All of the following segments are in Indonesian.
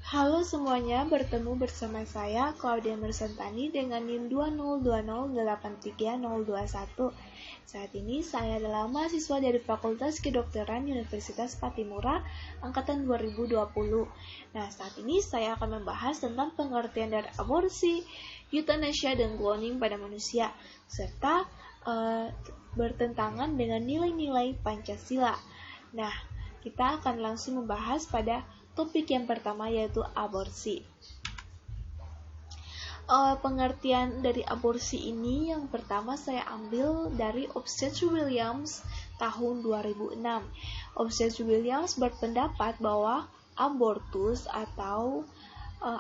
Halo semuanya, bertemu bersama saya Claudia Mersantani dengan NIM 202083021. Saat ini saya adalah mahasiswa dari Fakultas Kedokteran Universitas Patimura angkatan 2020. Nah, saat ini saya akan membahas tentang pengertian dari aborsi, euthanasia dan cloning pada manusia, serta bertentangan dengan nilai-nilai Pancasila. Nah, kita akan langsung membahas pada topik yang pertama, yaitu aborsi. Pengertian dari aborsi ini yang pertama saya ambil dari Obstetric Williams tahun 2006. Obstetric Williams berpendapat bahwa abortus atau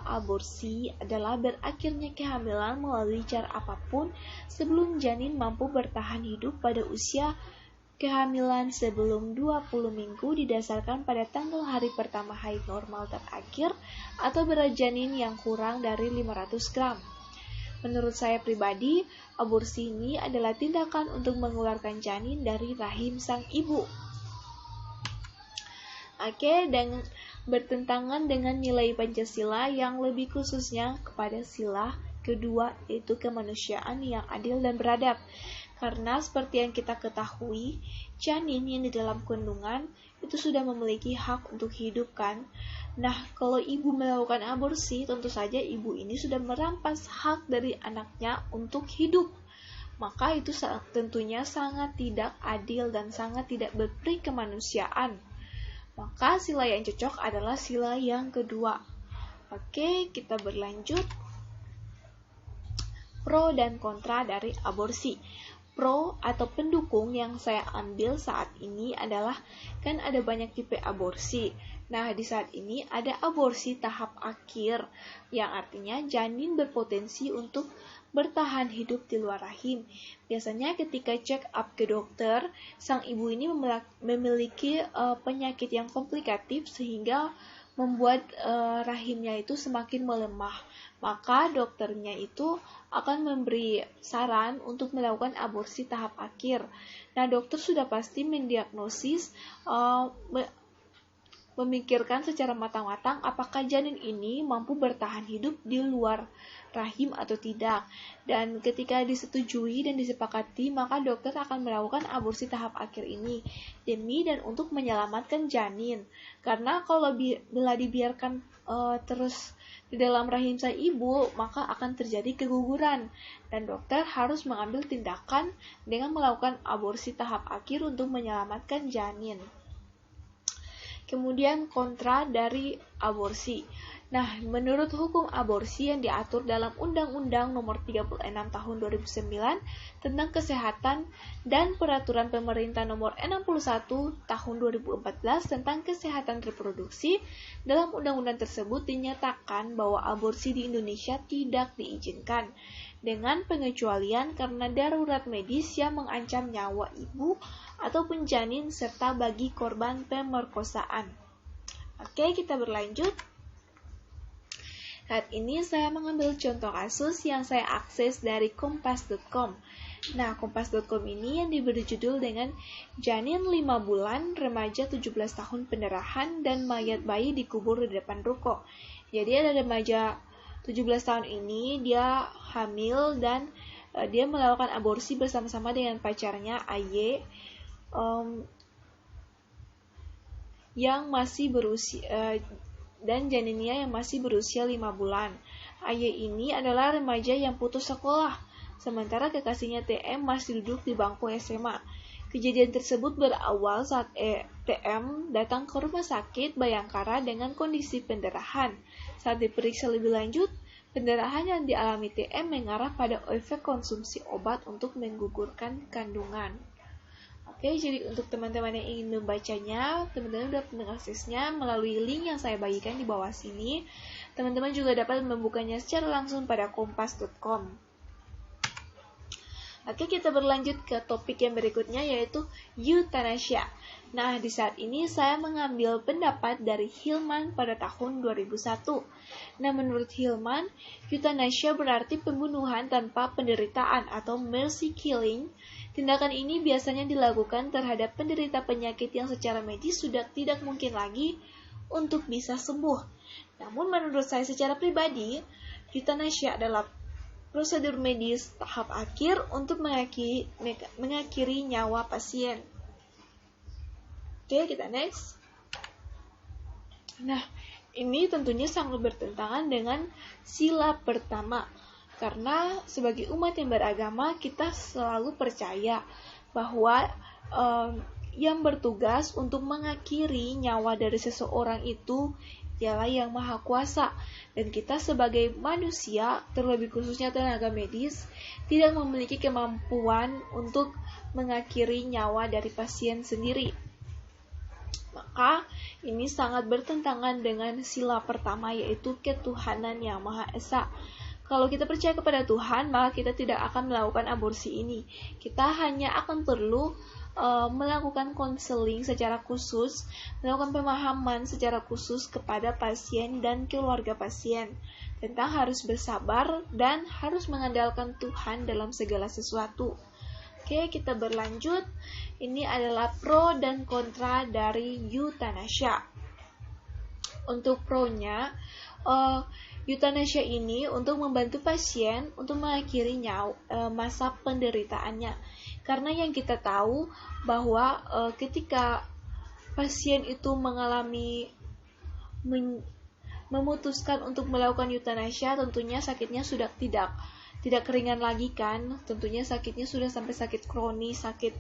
aborsi adalah berakhirnya kehamilan melalui cara apapun sebelum janin mampu bertahan hidup pada usia kehamilan sebelum 20 minggu didasarkan pada tanggal hari pertama haid normal terakhir atau berat janin yang kurang dari 500 gram. Menurut saya pribadi, aborsi ini adalah tindakan untuk mengeluarkan janin dari rahim sang ibu. Dan bertentangan dengan nilai Pancasila yang lebih khususnya kepada sila kedua, yaitu kemanusiaan yang adil dan beradab. Karena seperti yang kita ketahui, janin yang di dalam kandungan itu sudah memiliki hak untuk hidup kan. Nah, kalau ibu melakukan aborsi, tentu saja ibu ini sudah merampas hak dari anaknya untuk hidup. Maka itu tentunya sangat tidak adil dan sangat tidak berperi kemanusiaan. Maka sila yang cocok adalah sila yang kedua. Oke, kita berlanjut. Pro dan kontra dari aborsi. Pro atau pendukung yang saya ambil saat ini adalah kan ada banyak tipe aborsi. Nah, di saat ini ada aborsi tahap akhir yang artinya janin berpotensi untuk bertahan hidup di luar rahim. Biasanya ketika check up ke dokter, sang ibu ini memiliki penyakit yang komplikatif sehingga membuat rahimnya itu semakin melemah. Maka dokternya itu akan memberi saran untuk melakukan aborsi tahap akhir. Nah, dokter sudah pasti mendiagnosis, memikirkan secara matang-matang apakah janin ini mampu bertahan hidup di luar rahim atau tidak. Dan ketika disetujui dan disepakati, maka dokter akan melakukan aborsi tahap akhir ini demi dan untuk menyelamatkan janin. Karena kalau bila dibiarkan terus di dalam rahim sang ibu, maka akan terjadi keguguran dan dokter harus mengambil tindakan dengan melakukan aborsi tahap akhir untuk menyelamatkan janin. Kemudian kontra dari aborsi. Nah, menurut hukum aborsi yang diatur dalam Undang-Undang Nomor 36 Tahun 2009 tentang Kesehatan dan Peraturan Pemerintah Nomor 61 Tahun 2014 tentang Kesehatan Reproduksi, dalam undang-undang tersebut dinyatakan bahwa aborsi di Indonesia tidak diizinkan dengan pengecualian karena darurat medis yang mengancam nyawa ibu ataupun janin serta bagi korban pemerkosaan. Oke, kita berlanjut. Saat ini saya mengambil contoh kasus yang saya akses dari kompas.com. Nah, kompas.com ini yang diberi judul dengan janin 5 bulan, remaja 17 tahun pendarahan, dan mayat bayi dikubur di depan ruko. Jadi ada remaja 17 tahun ini, dia hamil dan dia melakukan aborsi bersama-sama dengan pacarnya AY yang masih berusia dan janinnya yang masih berusia 5 bulan. AY ini adalah remaja yang putus sekolah, sementara kekasihnya TM masih duduk di bangku SMA. Kejadian tersebut berawal saat TM datang ke rumah sakit Bayangkara dengan kondisi pendarahan. Saat diperiksa lebih lanjut, pendarahan yang dialami TM mengarah pada efek konsumsi obat untuk menggugurkan kandungan. Oke, jadi untuk teman-teman yang ingin membacanya, teman-teman dapat mengaksesnya melalui link yang saya bagikan di bawah sini. Teman-teman juga dapat membukanya secara langsung pada kompas.com. Oke, kita berlanjut ke topik yang berikutnya, yaitu euthanasia. Nah, di saat ini saya mengambil pendapat dari Hillman pada tahun 2001. Nah, menurut Hillman, euthanasia berarti pembunuhan tanpa penderitaan atau mercy killing. Tindakan ini biasanya dilakukan terhadap penderita penyakit yang secara medis sudah tidak mungkin lagi untuk bisa sembuh. Namun menurut saya secara pribadi, euthanasia adalah prosedur medis tahap akhir untuk mengakhiri nyawa pasien. Oke, kita next. Nah, ini tentunya sangat bertentangan dengan sila pertama. Karena sebagai umat yang beragama, kita selalu percaya bahwa yang bertugas untuk mengakhiri nyawa dari seseorang itu ialah Yang Maha Kuasa. Dan kita sebagai manusia, terlebih khususnya tenaga medis, tidak memiliki kemampuan untuk mengakhiri nyawa dari pasien sendiri. Maka ini sangat bertentangan dengan sila pertama, yaitu ketuhanan Yang Maha Esa. Kalau kita percaya kepada Tuhan, maka kita tidak akan melakukan aborsi ini. Kita hanya akan perlu melakukan konseling secara khusus, melakukan pemahaman secara khusus kepada pasien dan keluarga pasien tentang harus bersabar dan harus mengandalkan Tuhan dalam segala sesuatu. Oke, kita berlanjut. Ini adalah pro dan kontra dari euthanasia. Untuk pro-nya, euthanasia ini untuk membantu pasien untuk mengakhiri masa penderitaannya. Karena yang kita tahu bahwa ketika pasien itu memutuskan untuk melakukan euthanasia, tentunya sakitnya sudah tidak ringan lagi kan. Tentunya sakitnya sudah sampai sakit kronis, sakit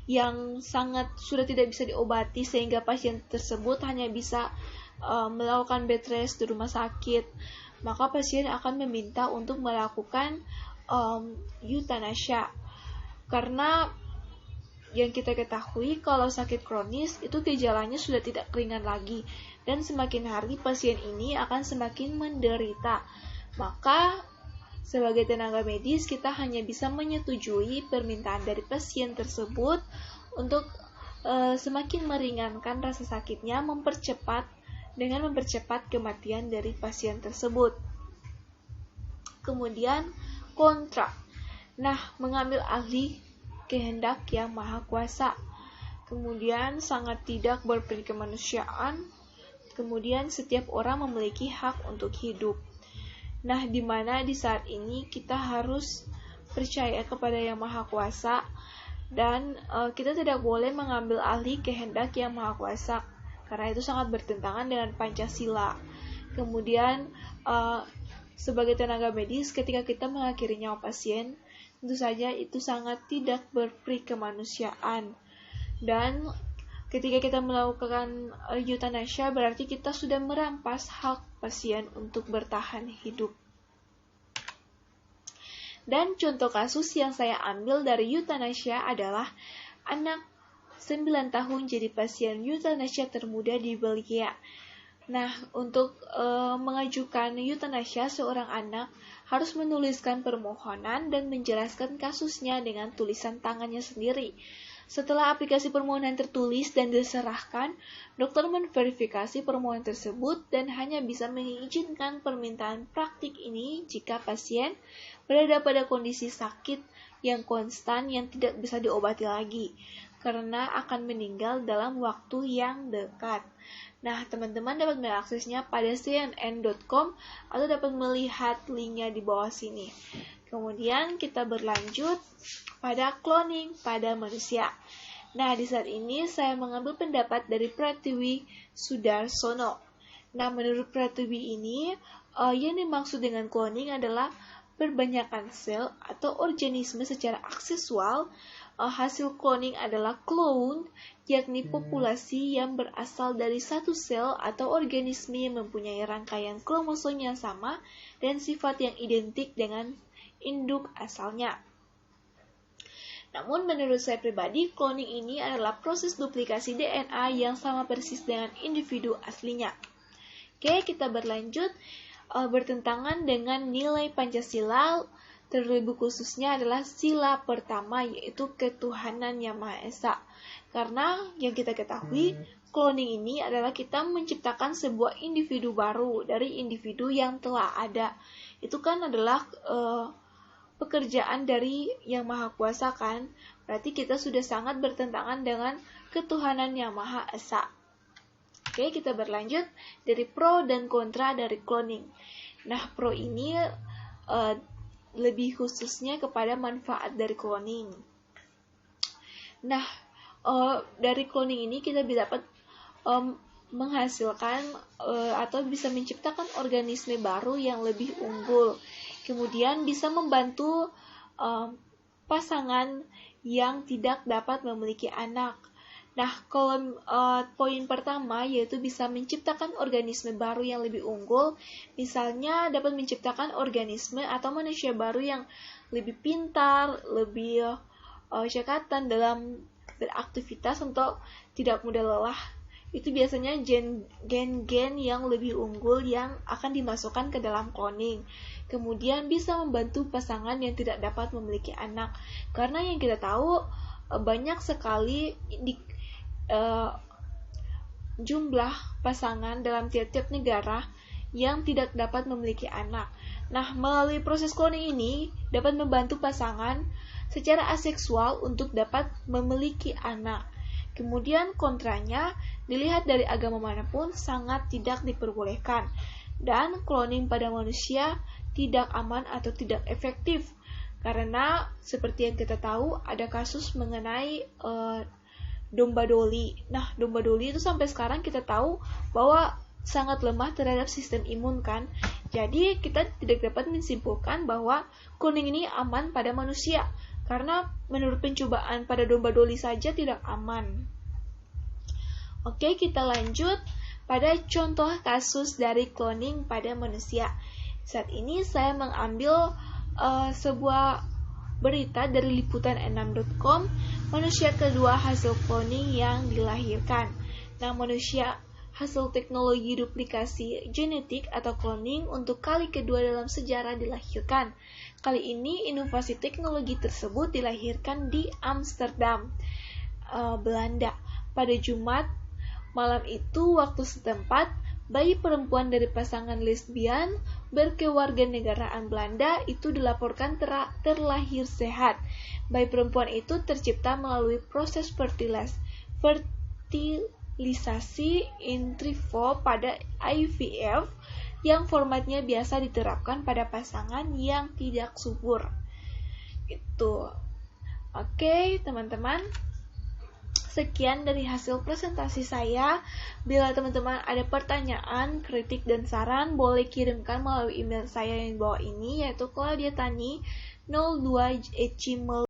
yang sangat sudah tidak bisa diobati, sehingga pasien tersebut hanya bisa melakukan bed rest di rumah sakit. Maka pasien akan meminta untuk melakukan euthanasia. Karena yang kita ketahui, kalau sakit kronis itu gejalanya sudah tidak ringan lagi, dan semakin hari pasien ini akan semakin menderita. Maka sebagai tenaga medis, kita hanya bisa menyetujui permintaan dari pasien tersebut untuk semakin meringankan rasa sakitnya, mempercepat kematian dari pasien tersebut. Kemudian kontra. Nah, mengambil alih kehendak Yang Maha Kuasa. Kemudian sangat tidak berperi kemanusiaan. Kemudian setiap orang memiliki hak untuk hidup. Nah, di mana di saat ini kita harus percaya kepada Yang Maha Kuasa, dan kita tidak boleh mengambil alih kehendak Yang Maha Kuasa, karena itu sangat bertentangan dengan Pancasila. Kemudian sebagai tenaga medis, ketika kita mengakhiri nyawa pasien, tentu saja itu sangat tidak berperi kemanusiaan. Dan ketika kita melakukan euthanasia, berarti kita sudah merampas hak pasien untuk bertahan hidup. Dan contoh kasus yang saya ambil dari euthanasia adalah anak 9 tahun jadi pasien euthanasia termuda di Belgia. Nah, untuk mengajukan euthanasia, seorang anak harus menuliskan permohonan dan menjelaskan kasusnya dengan tulisan tangannya sendiri. Setelah aplikasi permohonan tertulis dan diserahkan, dokter memverifikasi permohonan tersebut dan hanya bisa mengizinkan permintaan praktik ini jika pasien berada pada kondisi sakit yang konstan yang tidak bisa diobati lagi, karena akan meninggal dalam waktu yang dekat. Nah, teman-teman dapat mengaksesnya pada cnn.com atau dapat melihat linknya di bawah sini. Kemudian kita berlanjut pada cloning pada manusia. Nah, di saat ini saya mengambil pendapat dari Pratiwi Sudarsono. Nah, menurut Pratiwi ini, yang dimaksud dengan cloning adalah perbanyakan sel atau organisme secara aksesual. Hasil cloning adalah clone, yakni populasi yang berasal dari satu sel atau organisme yang mempunyai rangkaian kromosom yang sama dan sifat yang identik dengan induk asalnya. Namun menurut saya pribadi, cloning ini adalah proses duplikasi DNA yang sama persis dengan individu aslinya. Oke, kita berlanjut. Bertentangan dengan nilai Pancasila, terlebih khususnya adalah sila pertama, yaitu ketuhanan Yang Maha Esa. Karena yang kita ketahui, cloning ini adalah kita menciptakan sebuah individu baru dari individu yang telah ada. Itu kan adalah pekerjaan dari Yang Maha Kuasa kan? Berarti kita sudah sangat bertentangan dengan ketuhanan Yang Maha Esa. Oke, kita berlanjut dari pro dan kontra dari cloning. Nah, pro ini lebih khususnya kepada manfaat dari cloning. Nah, dari cloning ini kita bisa dapat menghasilkan atau bisa menciptakan organisme baru yang lebih unggul. Kemudian bisa membantu pasangan yang tidak dapat memiliki anak. Nah, kalau poin pertama yaitu bisa menciptakan organisme baru yang lebih unggul, misalnya dapat menciptakan organisme atau manusia baru yang lebih pintar, lebih cekatan dalam beraktivitas untuk tidak mudah lelah. Itu biasanya gen-gen yang lebih unggul yang akan dimasukkan ke dalam cloning. Kemudian bisa membantu pasangan yang tidak dapat memiliki anak. Karena yang kita tahu banyak sekali jumlah pasangan dalam tiap-tiap negara yang tidak dapat memiliki anak. Nah, melalui proses cloning ini dapat membantu pasangan secara aseksual untuk dapat memiliki anak. Kemudian kontranya, dilihat dari agama manapun sangat tidak diperbolehkan. Dan cloning pada manusia tidak aman atau tidak efektif. Karena seperti yang kita tahu ada kasus mengenai domba doli. Nah, domba doli itu sampai sekarang kita tahu bahwa sangat lemah terhadap sistem imun kan. Jadi kita tidak dapat menyimpulkan bahwa cloning ini aman pada manusia. Karena menurut pencobaan pada domba doli saja tidak aman. Oke, kita lanjut pada contoh kasus dari cloning pada manusia. Saat ini saya mengambil sebuah berita dari liputan6.com, manusia kedua hasil cloning yang dilahirkan. Nah, manusia hasil teknologi duplikasi genetik atau cloning untuk kali kedua dalam sejarah dilahirkan. Kali ini inovasi teknologi tersebut dilahirkan di Amsterdam, Belanda. Pada Jumat malam itu waktu setempat, bayi perempuan dari pasangan lesbian berkewarganegaraan Belanda itu dilaporkan terlahir sehat. Bayi perempuan itu tercipta melalui proses fertilisasi in vitro pada IVF yang formatnya biasa diterapkan pada pasangan yang tidak subur. Itu. Oke, teman-teman. Sekian dari hasil presentasi saya. Bila teman-teman ada pertanyaan, kritik, dan saran, boleh kirimkan melalui email saya yang di bawah ini, yaitu claudiatani02@gmail.com.